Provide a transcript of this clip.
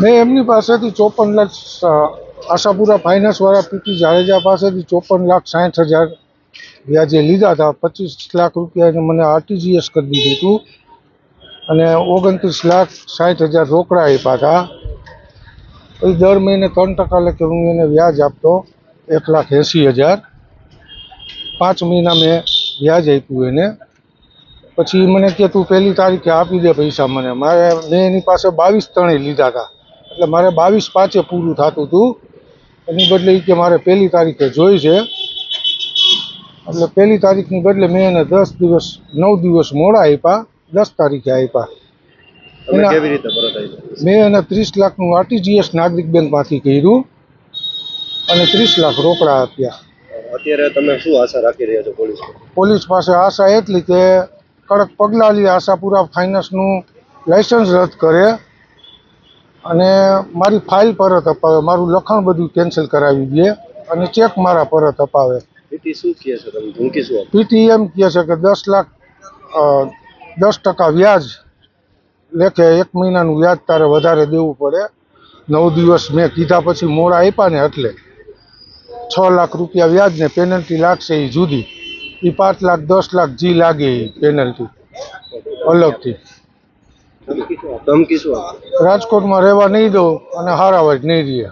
મેં એમની પાસેથી 54 લાખ આશાપુરા ફાઇનાન્સવાળા પીટી જાડેજા પાસેથી 54,60,000 વ્યાજે લીધા હતા. 25 લાખ રૂપિયા એને મને આરટીજીએસ કરી દીધું હતું અને 29,60,000 રોકડા આપ્યા હતા. પછી દર મહિને 3% લેખે હું એને વ્યાજ આપતો, 1,80,000. 5 મહિના મેં વ્યાજ આપ્યું એને. પછી મને કે તું 1 તારીખે આપી દે પૈસા મને. મેં એની પાસે 22/3 લીધા હતા, એટલે મારે 22/5 પૂરું થતું હતું. એની બદલે એ કે મારે 1 તારીખે જોઈ છે, એટલે 1 તારીખની બદલે મેં એને 9 દિવસ મોડા આપ્યા, 10 તારીખે આપ્યા. મેં એને 30 લાખનું આરટીજીએસ નાગરિક બેંકમાંથી કર્યું અને 30 લાખ રોકડા આપ્યા. અત્યારે તમે શું આશા રાખી રહ્યા છો પોલીસ પાસે? આશા એટલી કે કડક પગલાં લે, આશાપુરા ફાઇનાન્સનું લાઇસન્સ રદ કરે અને મારી ફાઇલ પરત અપાવે, મારું લખાણ બધું કેન્સલ કરાવી દે અને ચેક મારા પરત અપાવે. પીટી શું કહે છે, તમે ધમકી શું આપો? પીટી એમ કહે છે કે 10 લાખ 10% વ્યાજ લેખે 1 મહિનાનું વ્યાજ તારે વધારે દેવું પડે. 9 દિવસ મેં કીધા પછી મોડા આપ્યા ને એટલે 6 લાખ રૂપિયા વ્યાજ ને પેનલ્ટી લાગશે એ જુદી. એ 5 લાખ 10 લાખ જી લાગે એ પેનલ્ટી અલગથી. ધમકી શું આપો? રાજકોટમાં રહેવા નહીં દઉં અને હારાવાજ નહીં રહે.